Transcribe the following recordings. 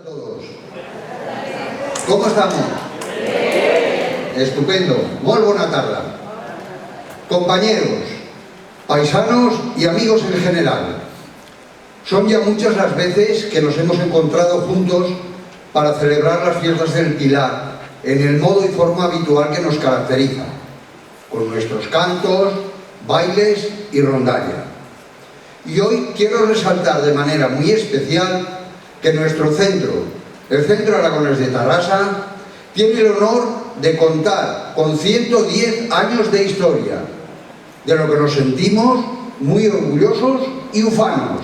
a todos. ¿Cómo estamos? Estupendo. Muy buena tarde. Compañeros, paisanos y amigos en general, son ya muchas las veces que nos hemos encontrado juntos para celebrar las fiestas del Pilar en el modo y forma habitual que nos caracteriza, con nuestros cantos, bailes y rondalla. Y hoy quiero resaltar de manera muy especial que nuestro centro, el Centro Aragonés de Tarrasa, tiene el honor de contar con 110 años de historia, de lo que nos sentimos muy orgullosos y ufanos,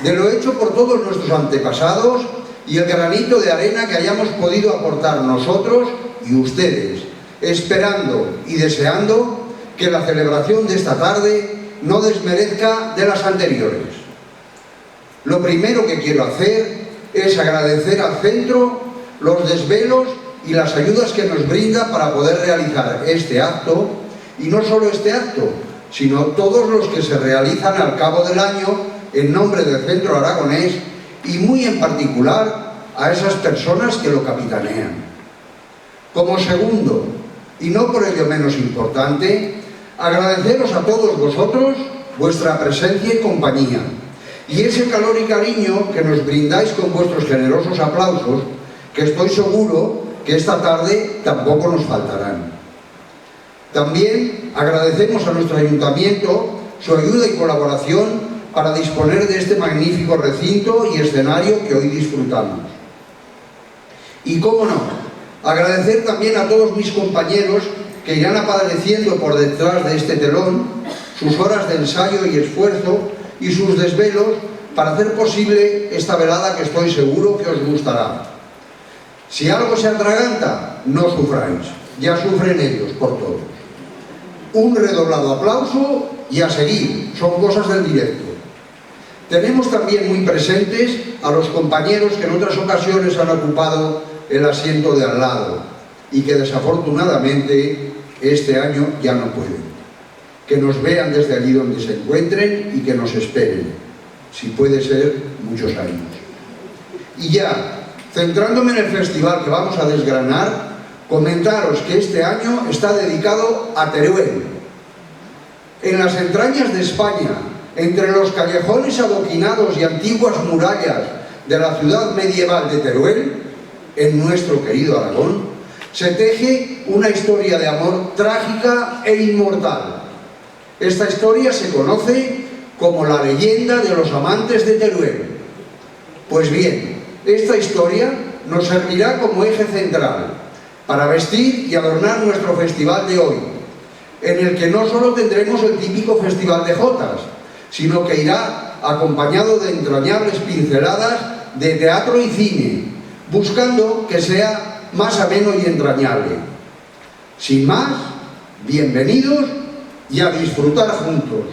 de lo hecho por todos nuestros antepasados y el granito de arena que hayamos podido aportar nosotros y ustedes, esperando y deseando que la celebración de esta tarde no desmerezca de las anteriores. Lo primero que quiero hacer es agradecer al centro los desvelos y las ayudas que nos brinda para poder realizar este acto, y no solo este acto, sino todos los que se realizan al cabo del año en nombre del Centro Aragonés, y muy en particular a esas personas que lo capitanean. Como segundo, y no por ello menos importante, agradeceros a todos vosotros vuestra presencia y compañía, y ese calor y cariño que nos brindáis con vuestros generosos aplausos, que estoy seguro que esta tarde tampoco nos faltarán. También agradecemos a nuestro ayuntamiento su ayuda y colaboración para disponer de este magnífico recinto y escenario que hoy disfrutamos. Y cómo no, agradecer también a todos mis compañeros que irán apareciendo por detrás de este telón, sus horas de ensayo y esfuerzo y sus desvelos para hacer posible esta velada que estoy seguro que os gustará. Si algo se atraganta, no sufráis, ya sufren ellos por todo. Un redoblado aplauso y a seguir, son cosas del directo. Tenemos también muy presentes a los compañeros que en otras ocasiones han ocupado el asiento de al lado y que desafortunadamente este año ya no pueden. Que nos vean desde allí donde se encuentren y que nos esperen, si puede ser, muchos años. Y ya, centrándome en el festival que vamos a desgranar, comentaros que este año está dedicado a Teruel. En las entrañas de España, entre los callejones adoquinados y antiguas murallas de la ciudad medieval de Teruel, en nuestro querido Aragón, se teje una historia de amor trágica e inmortal. Esta historia se conoce como la leyenda de los amantes de Teruel. Pues bien, esta historia nos servirá como eje central para vestir y adornar nuestro festival de hoy, en el que no solo tendremos el típico festival de jotas, sino que irá acompañado de entrañables pinceladas de teatro y cine, buscando que sea más ameno y entrañable. Sin más, bienvenidos y a disfrutar juntos.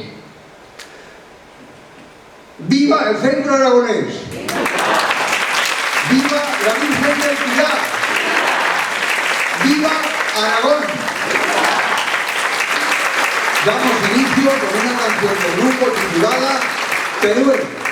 ¡Viva el Centro Aragonés! ¡Viva la Virgen del Pilar! ¡Viva Aragón! Damos inicio con una canción del grupo titulada Teruel.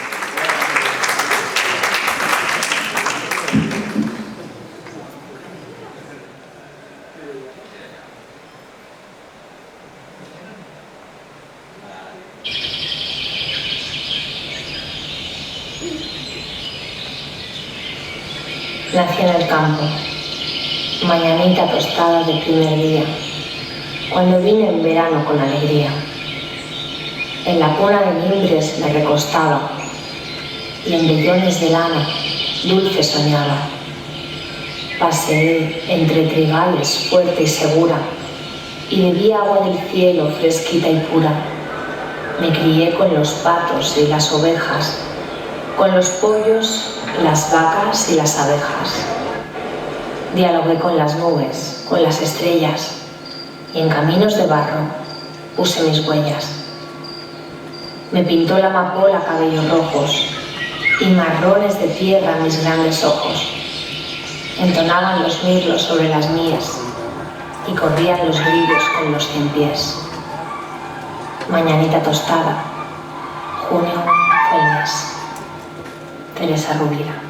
Nací en el campo, mañanita tostada de primer día, cuando vine en verano con alegría. En la cuna de mimbres me recostaba y en vellones de lana dulce soñaba. Paseé entre trigales fuerte y segura y bebí agua del cielo fresquita y pura. Me crié con los patos y las ovejas, con los pollos, las vacas y las abejas. Dialogué con las nubes, con las estrellas, y en caminos de barro puse mis huellas. Me pintó la amapola cabellos rojos y marrones de tierra mis grandes ojos. Entonaban los mirlos sobre las mías y corrían los grillos con los 100 pies. Mañanita tostada, junio fue el mes. Teresa Rubira.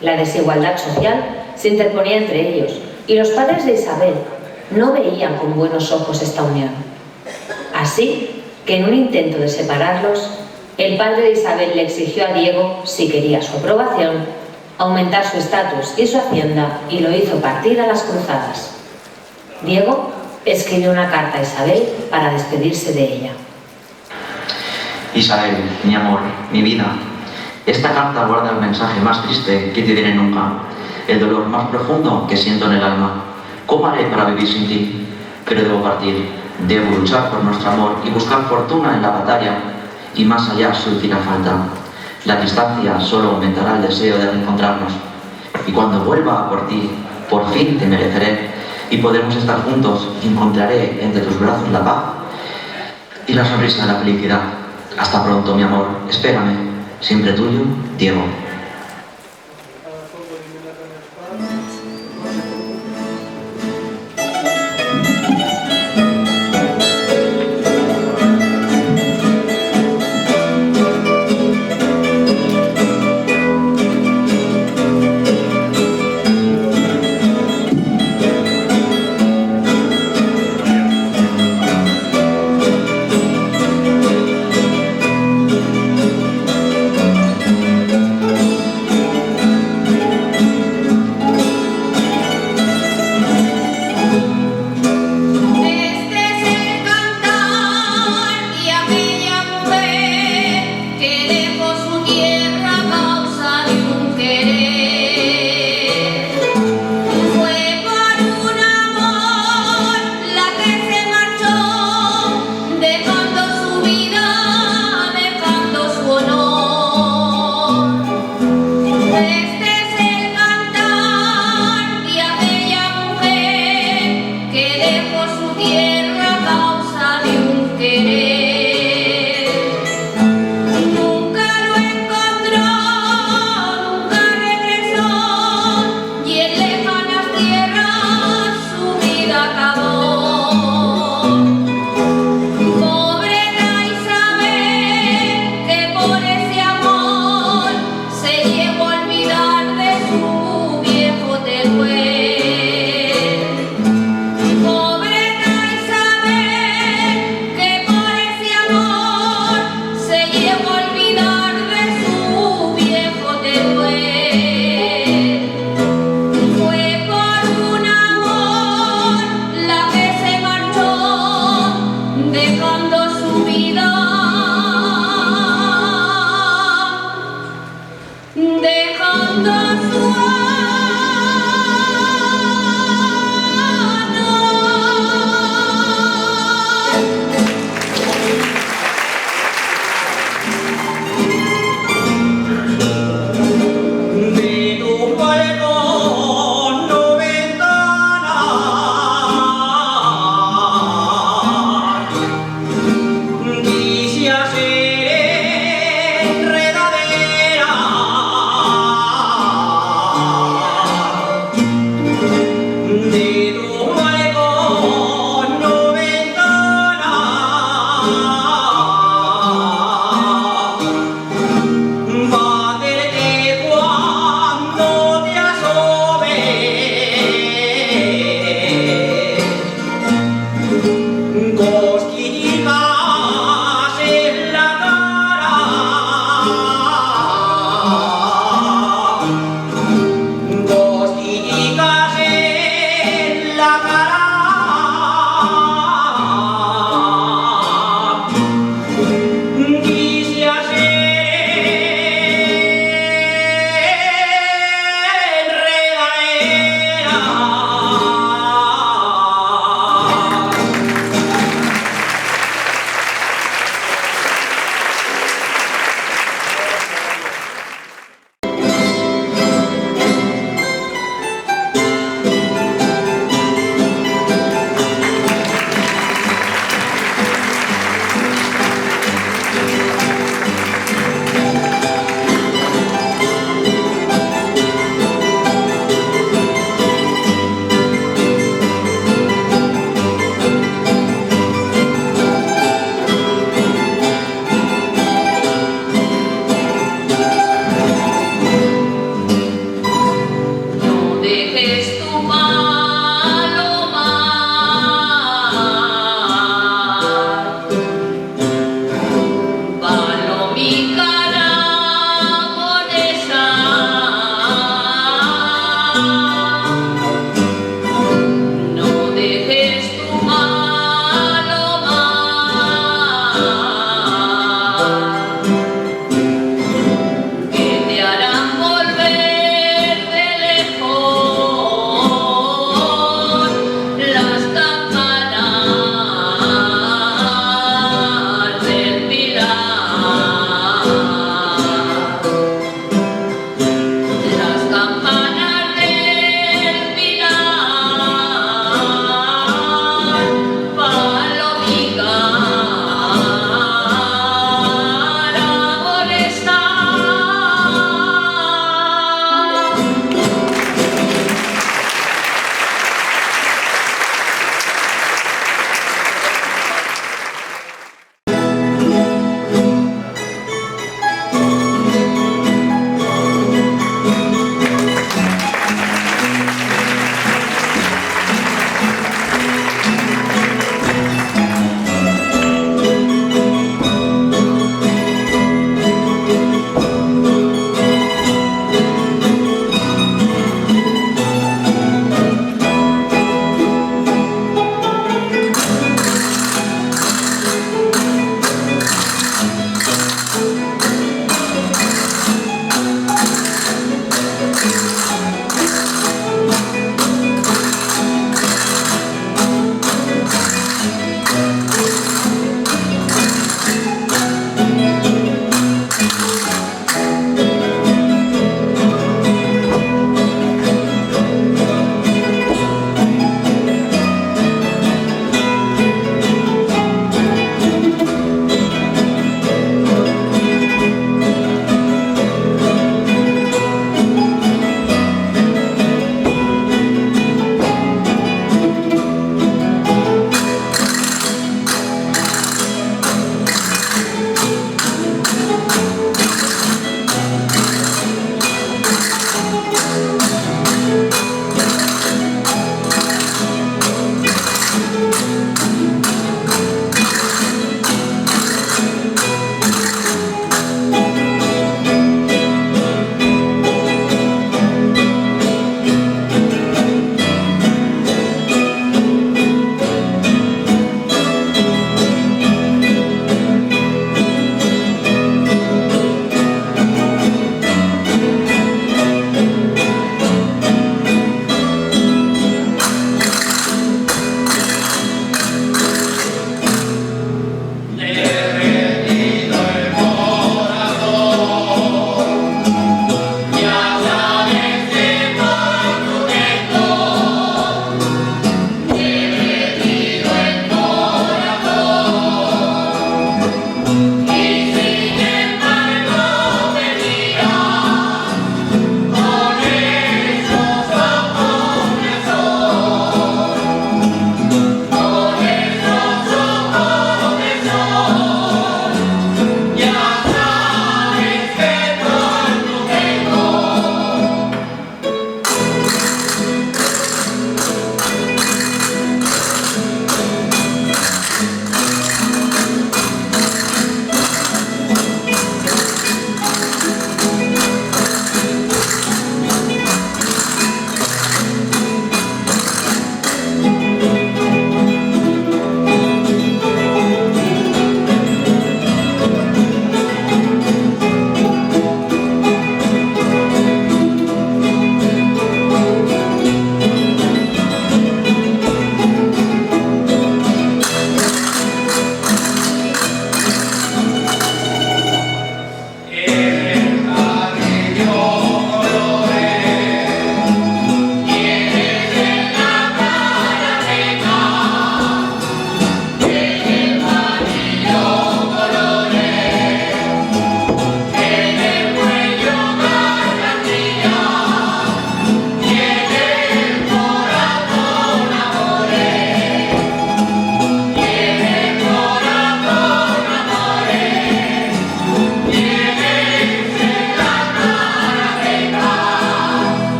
La desigualdad social se interponía entre ellos y los padres de Isabel no veían con buenos ojos esta unión. Así que en un intento de separarlos, el padre de Isabel le exigió a Diego, si quería su aprobación, aumentar su estatus y su hacienda y lo hizo partir a las cruzadas. Diego escribió una carta a Isabel para despedirse de ella. Isabel, mi amor, mi vida, esta carta guarda el mensaje más triste que te diré nunca, el dolor más profundo que siento en el alma. ¿Cómo haré para vivir sin ti? Pero debo partir, debo luchar por nuestro amor y buscar fortuna en la batalla, y más allá surgirá falta. La distancia solo aumentará el deseo de reencontrarnos, y cuando vuelva por ti, por fin te mereceré, y podremos estar juntos, y encontraré entre tus brazos la paz y la sonrisa de la felicidad. Hasta pronto, mi amor, espérame. Siempre tuyo, Diego. dejes tu palomar, palomica aragonesa, no dejes tu palomar, que te harán volver de lejos las campanas del Pilar, las campanas del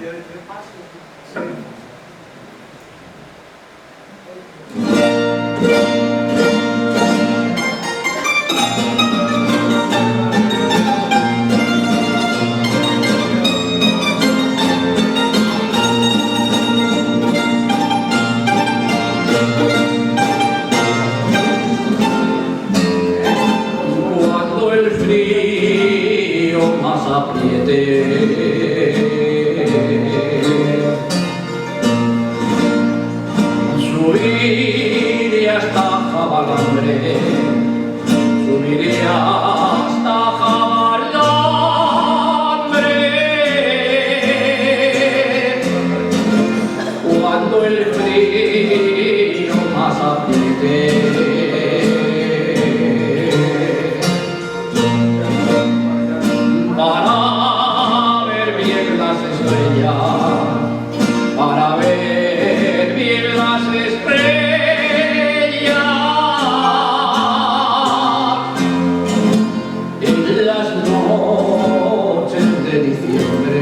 Cuando el frío más apriete, subiré hasta Jabalambre, subiré hasta Jabalambre. Cuando el frío más apriete, para ver bien las estrellas, para ver bien las estrellas, en las noches de diciembre.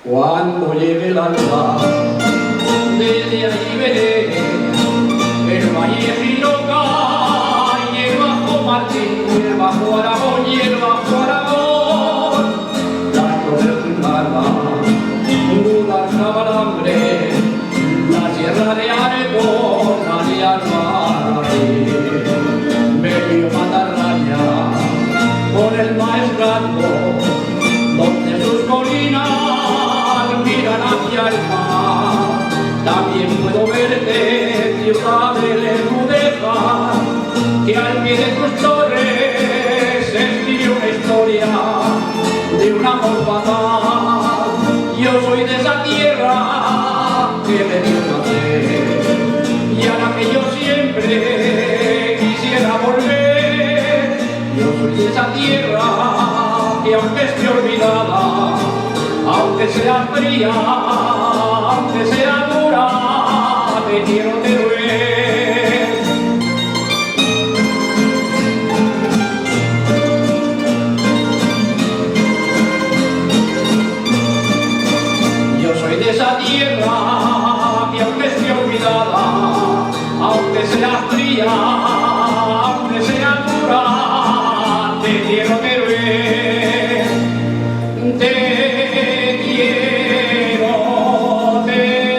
Cuando llegue el alba, desde allí veré el valle Jinoca y el bajo Martín, el bajo Aragón y el bajo Aragón, las flores de Barba, Mular, Jabalambre, la sierra de Aragón, la de Albarracín, medio Matarraña, con el maestrando, donde sus colinas miran hacia el mar. También puedo verte, ciudad de Lemudeza, que al pie de tus torres se escribe una historia de un amor fatal. Yo soy de esa tierra que me dio nacer y a la que yo siempre quisiera volver. Yo soy de esa tierra que aunque esté olvidada, aunque sea fría, aunque sea dura, te quiero ver. Yo soy de esa tierra que aunque esté olvidada, aunque sea fría, aunque sea dura, te quiero ver. Te quiero ver.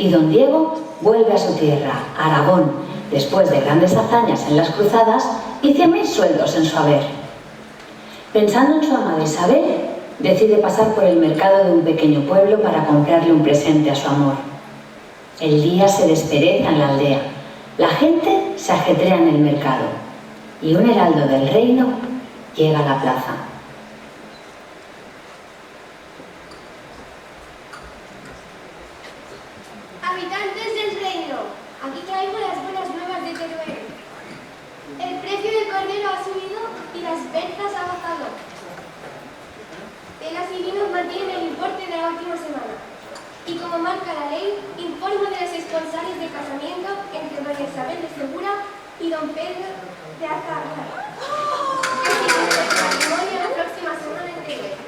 y don Diego vuelve a su tierra, Aragón, después de grandes hazañas en las cruzadas y 100.000 sueldos en su haber. Pensando en su amada Isabel, decide pasar por el mercado de un pequeño pueblo para comprarle un presente a su amor. El día se despereza en la aldea, la gente se ajetrea en el mercado y un heraldo del reino llega a la plaza. Habitantes del reino, aquí traigo las buenas nuevas de Teruel. El precio del cordero ha subido y las ventas han bajado. Telas y vinos mantienen el importe de la última semana. Y como marca la ley, informo de los esponsales de casamiento entre doña Isabel de Segura y don Pedro de Azarra. Que se cumple el matrimonio la próxima semana en Teruel.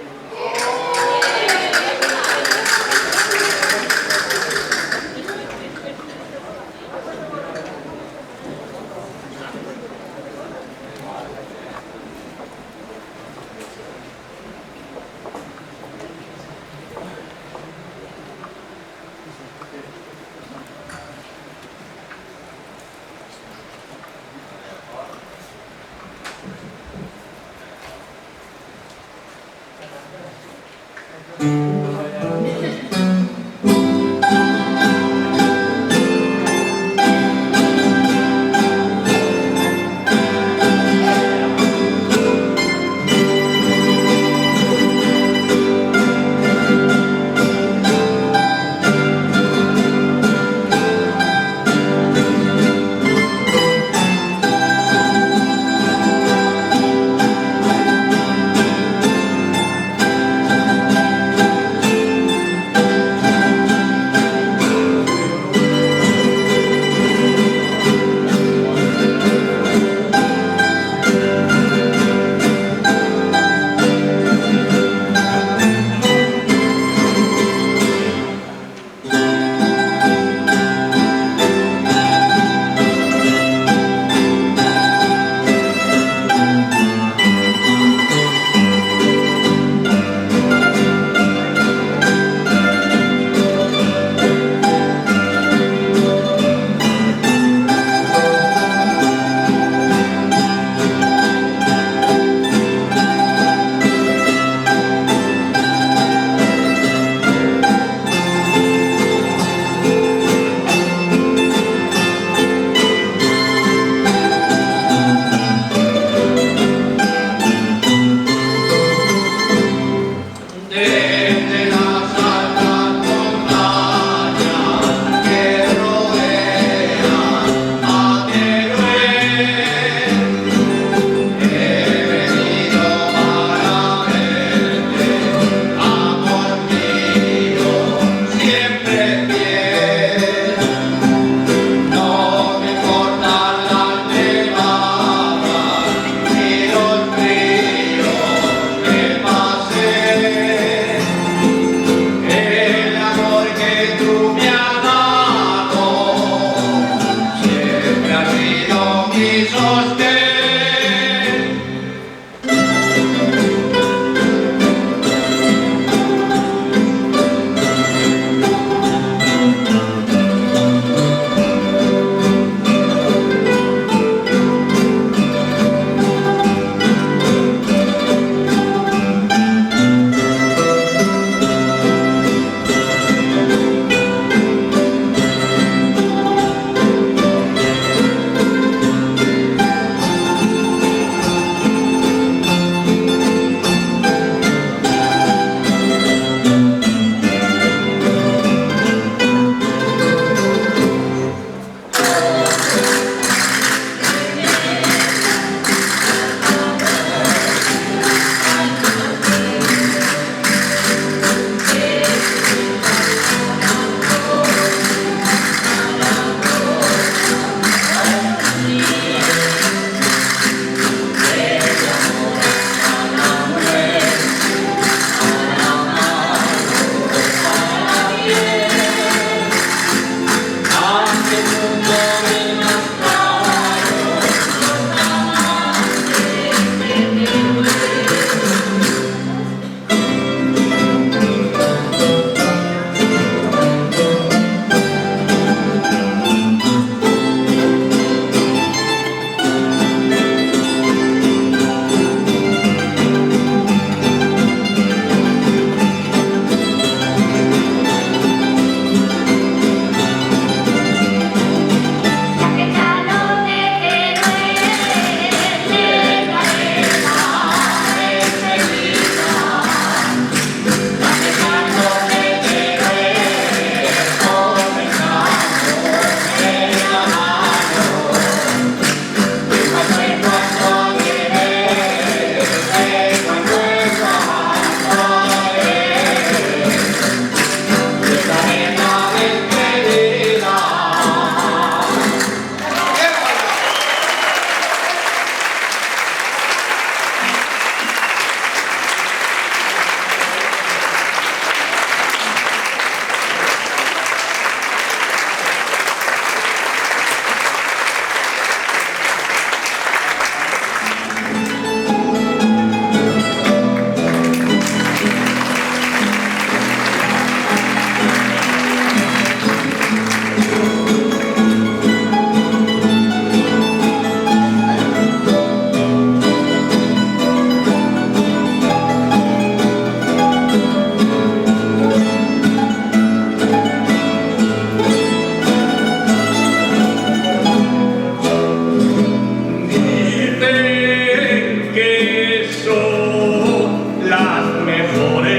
que son las mejores.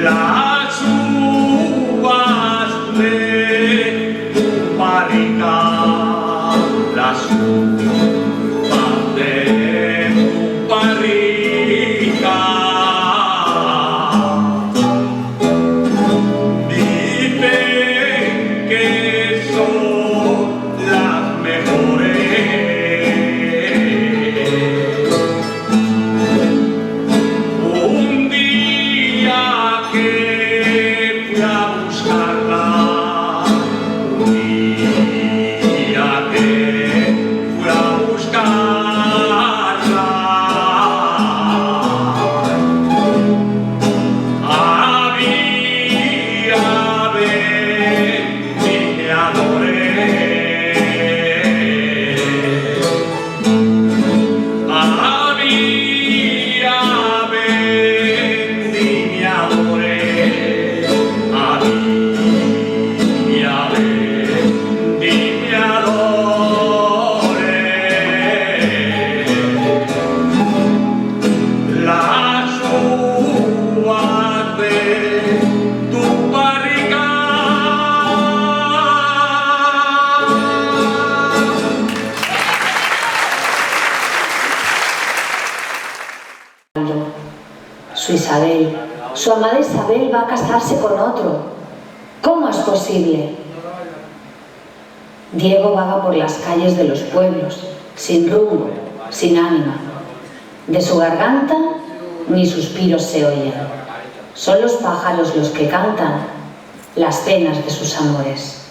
Las uvas de tu barrica, las uvas de tu barrica. Dicen que son las mejores. Un día que fui a buscarla, un día que fui a buscarla, había vendimiadores, había vendimiadores, había vendimiadores. Las uvas de tu barrica. Su Isabel, su amada Isabel va a casarse con otro. ¿Cómo es posible? Diego vaga por las calles de los pueblos, sin rumbo, sin ánima. De su garganta ni suspiros se oyen. Son los pájaros los que cantan las penas de sus amores.